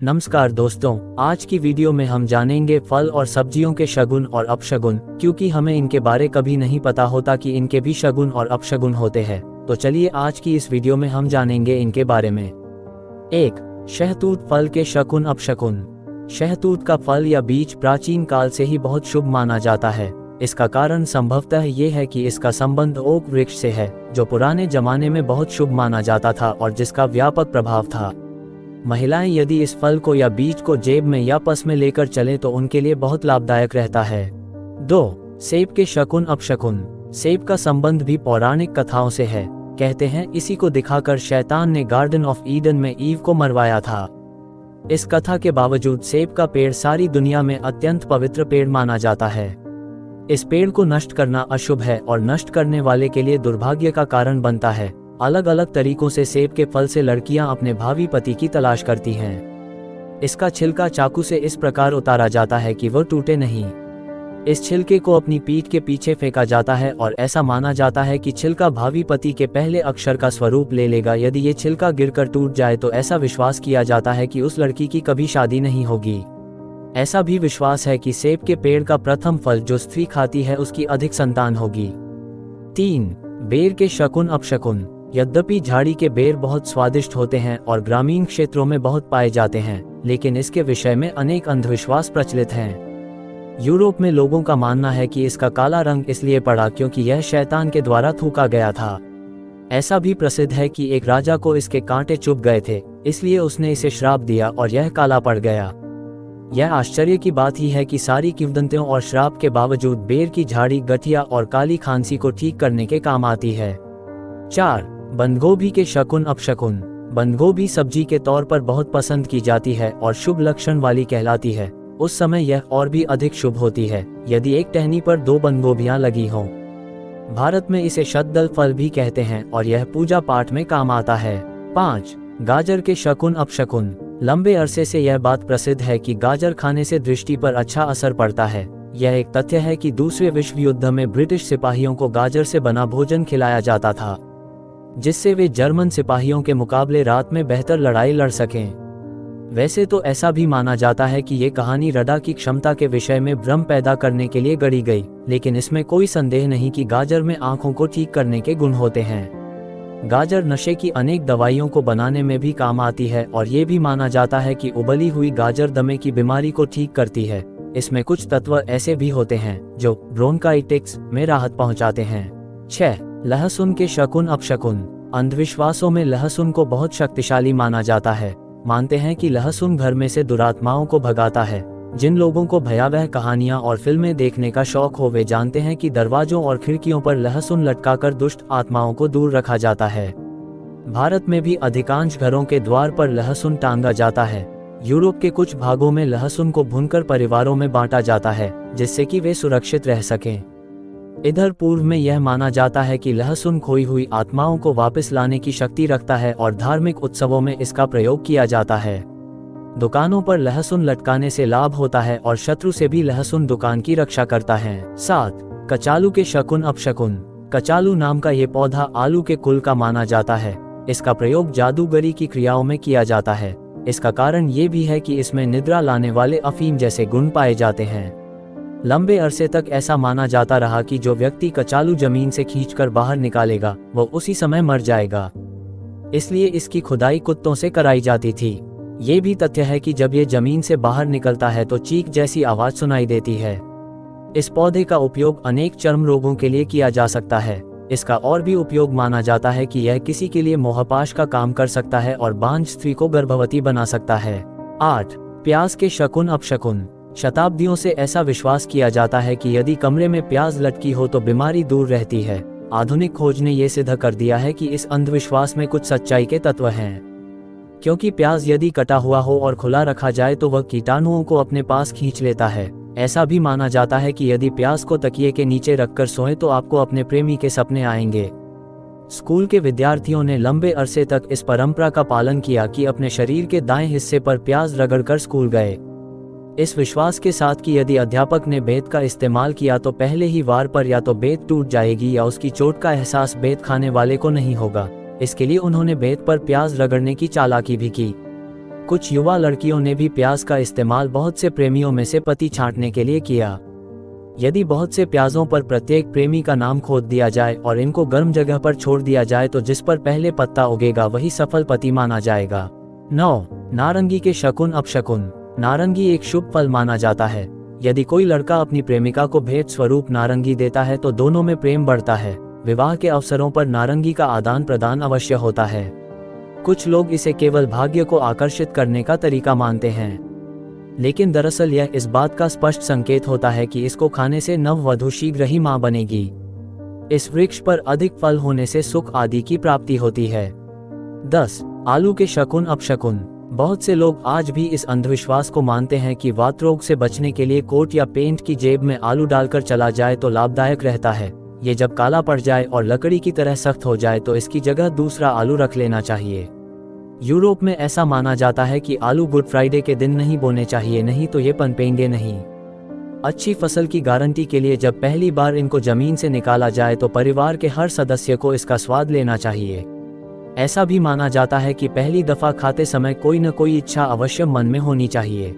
नमस्कार दोस्तों, आज की वीडियो में हम जानेंगे फल और सब्जियों के शगुन और अपशगुन, क्योंकि हमें इनके बारे कभी नहीं पता होता कि इनके भी शगुन और अपशगुन होते हैं। तो चलिए आज की इस वीडियो में हम जानेंगे इनके बारे में। 1. शहतूत फल के शकुन अपशकुन। शहतूत का फल या बीज प्राचीन काल से ही बहुत शुभ माना जाता है। इसका कारण संभवतः ये है कि इसका संबंध ओक वृक्ष से है, जो पुराने जमाने में बहुत शुभ माना जाता था और जिसका व्यापक प्रभाव था। महिलाएं यदि इस फल को या बीज को जेब में या पर्स में लेकर चलें तो उनके लिए बहुत लाभदायक रहता है। 2. सेब के शकुन अपशकुन। सेब का संबंध भी पौराणिक कथाओं से है। कहते हैं इसी को दिखाकर शैतान ने गार्डन ऑफ ईडन में ईव को मरवाया था। इस कथा के बावजूद सेब का पेड़ सारी दुनिया में अत्यंत पवित्र पेड़ माना जाता है। इस पेड़ को नष्ट करना अशुभ है और नष्ट करने वाले के लिए दुर्भाग्य का कारण बनता है। अलग अलग तरीकों से सेब के फल से लड़कियां अपने भावी पति की तलाश करती हैं। इसका छिलका चाकू से इस प्रकार उतारा जाता है कि वह टूटे नहीं। इस छिलके को अपनी पीठ के पीछे फेंका जाता है और ऐसा माना जाता है कि छिलका भावी पति के पहले अक्षर का स्वरूप ले लेगा। यदि ये छिलका गिरकर टूट जाए तो ऐसा विश्वास किया जाता है कि उस लड़की की कभी शादी नहीं होगी। ऐसा भी विश्वास है कि सेब के पेड़ का प्रथम फल जो स्त्री खाती है उसकी अधिक संतान होगी। 3. बेर के शकुन अपशकुन। यद्यपि झाड़ी के बेर बहुत स्वादिष्ट होते हैं और ग्रामीण क्षेत्रों में बहुत पाए जाते हैं, लेकिन इसके विषय में अनेक अंधविश्वास प्रचलित हैं। यूरोप में लोगों का मानना है कि इसका काला रंग इसलिए पड़ा क्योंकि यह शैतान के द्वारा थूका गया था। ऐसा भी प्रसिद्ध है कि एक राजा को इसके कांटे चुभ गए थे, इसलिए उसने इसे श्राप दिया और यह काला पड़ गया। यह आश्चर्य की बात ही है कि सारी किंवदंतियों और श्राप के बावजूद बेर की झाड़ी गठिया और काली खांसी को ठीक करने के काम आती है। 4. बंदगोभी के शकुन अपशकुन। बंदगोभी सब्जी के तौर पर बहुत पसंद की जाती है और शुभ लक्षण वाली कहलाती है। उस समय यह और भी अधिक शुभ होती है यदि एक टहनी पर 2 बंदगोभियां लगी हों। भारत में इसे शतदल फल भी कहते हैं और यह पूजा पाठ में काम आता है। 5. गाजर के शकुन अपशकुन। लंबे अरसे से यह बात प्रसिद्ध है कि गाजर खाने से दृष्टि पर अच्छा असर पड़ता है। यह एक तथ्य है कि दूसरे विश्व युद्ध में ब्रिटिश सिपाहियों को गाजर से बना भोजन खिलाया जाता था, जिससे वे जर्मन सिपाहियों के मुकाबले रात में बेहतर लड़ाई लड़ सकें। वैसे तो ऐसा भी माना जाता है कि ये कहानी रडा की क्षमता के विषय में भ्रम पैदा करने के लिए गढ़ी गई, लेकिन इसमें कोई संदेह नहीं कि गाजर में आंखों को ठीक करने के गुण होते हैं। गाजर नशे की अनेक दवाइयों को बनाने में भी काम आती है और ये भी माना जाता है कि उबली हुई गाजर दमे की बीमारी को ठीक करती है। इसमें कुछ तत्व ऐसे भी होते हैं जो ब्रोंकाइटिस में राहत पहुंचाते हैं। 6. लहसुन के शकुन अपशकुन। अंधविश्वासों में लहसुन को बहुत शक्तिशाली माना जाता है। मानते हैं कि लहसुन घर में से दुरात्माओं को भगाता है। जिन लोगों को भयावह कहानियां और फिल्में देखने का शौक हो वे जानते हैं कि दरवाजों और खिड़कियों पर लहसुन लटकाकर दुष्ट आत्माओं को दूर रखा जाता है। भारत में भी अधिकांश घरों के द्वार पर लहसुन टांगा जाता है। यूरोप के कुछ भागों में लहसुन को भूनकर परिवारों में बांटा जाता है, जिससे कि वे सुरक्षित रह सकें। इधर पूर्व में यह माना जाता है कि लहसुन खोई हुई आत्माओं को वापस लाने की शक्ति रखता है और धार्मिक उत्सवों में इसका प्रयोग किया जाता है। दुकानों पर लहसुन लटकाने से लाभ होता है और शत्रु से भी लहसुन दुकान की रक्षा करता है। 7. कचालू के शकुन अपशकुन। कचालू नाम का ये पौधा आलू के कुल का माना जाता है। इसका प्रयोग जादूगरी की क्रियाओं में किया जाता है। इसका कारण ये भी है कि इसमें निद्रा लाने वाले अफीम जैसे गुण पाए जाते हैं। लंबे अरसे तक ऐसा माना जाता रहा कि जो व्यक्ति कचालू जमीन से खींचकर बाहर निकालेगा वो उसी समय मर जाएगा, इसलिए इसकी खुदाई कुत्तों से कराई जाती थी। ये भी तथ्य है कि जब ये जमीन से बाहर निकलता है तो चीख जैसी आवाज सुनाई देती है। इस पौधे का उपयोग अनेक चर्म रोगों के लिए किया जा सकता है। इसका और भी उपयोग माना जाता है कि यह किसी के लिए मोहपाश का काम कर सकता है और बांझ स्त्री को गर्भवती बना सकता है। 8. प्याज के शकुन अपशकुन। शताब्दियों से ऐसा विश्वास किया जाता है कि यदि कमरे में प्याज लटकी हो तो बीमारी दूर रहती है। आधुनिक खोज ने यह सिद्ध कर दिया है कि इस अंधविश्वास में कुछ सच्चाई के तत्व हैं, क्योंकि प्याज यदि कटा हुआ हो और खुला रखा जाए तो वह कीटाणुओं को अपने पास खींच लेता है। ऐसा भी माना जाता है कि यदि प्याज को तकिए के नीचे रखकर सोएं तो आपको अपने प्रेमी के सपने आएंगे। स्कूल के विद्यार्थियों ने लंबे अरसे तक इस परंपरा का पालन किया कि अपने शरीर के दाएं हिस्से पर प्याज रगड़कर स्कूल गए, इस विश्वास के साथ कि यदि अध्यापक ने बेत का इस्तेमाल किया तो पहले ही वार पर या तो बेत टूट जाएगी या उसकी चोट का एहसास बेत खाने वाले को नहीं होगा। इसके लिए उन्होंने बेत पर प्याज रगड़ने की चालाकी भी की। कुछ युवा लड़कियों ने भी प्याज का इस्तेमाल बहुत से प्रेमियों में से पति छांटने के लिए किया। यदि बहुत से प्याजों पर प्रत्येक प्रेमी का नाम खोद दिया जाए और इनको गर्म जगह पर छोड़ दिया जाए तो जिस पर पहले पत्ता उगेगा वही सफल पति माना जाएगा। 9. नारंगी के शकुन अपशकुन। नारंगी एक शुभ फल माना जाता है। यदि कोई लड़का अपनी प्रेमिका को भेंट स्वरूप नारंगी देता है तो दोनों में प्रेम बढ़ता है। विवाह के अवसरों पर नारंगी का आदान प्रदान अवश्य होता है। कुछ लोग इसे केवल भाग्य को आकर्षित करने का तरीका मानते हैं, लेकिन दरअसल यह इस बात का स्पष्ट संकेत होता है कि इसको खाने से नववधू शीघ्र ही मां बनेगी। इस वृक्ष पर अधिक फल होने से सुख आदि की प्राप्ति होती है। 10. आलू के शकुन अपशकुन। बहुत से लोग आज भी इस अंधविश्वास को मानते हैं कि वात रोग से बचने के लिए कोट या पेंट की जेब में आलू डालकर चला जाए तो लाभदायक रहता है। ये जब काला पड़ जाए और लकड़ी की तरह सख्त हो जाए तो इसकी जगह दूसरा आलू रख लेना चाहिए। यूरोप में ऐसा माना जाता है कि आलू गुड फ्राइडे के दिन नहीं बोने चाहिए, नहीं तो ये पनपेंगे नहीं। अच्छी फसल की गारंटी के लिए जब पहली बार इनको जमीन से निकाला जाए तो परिवार के हर सदस्य को इसका स्वाद लेना चाहिए। ऐसा भी माना जाता है कि पहली दफा खाते समय कोई न कोई इच्छा अवश्य मन में होनी चाहिए।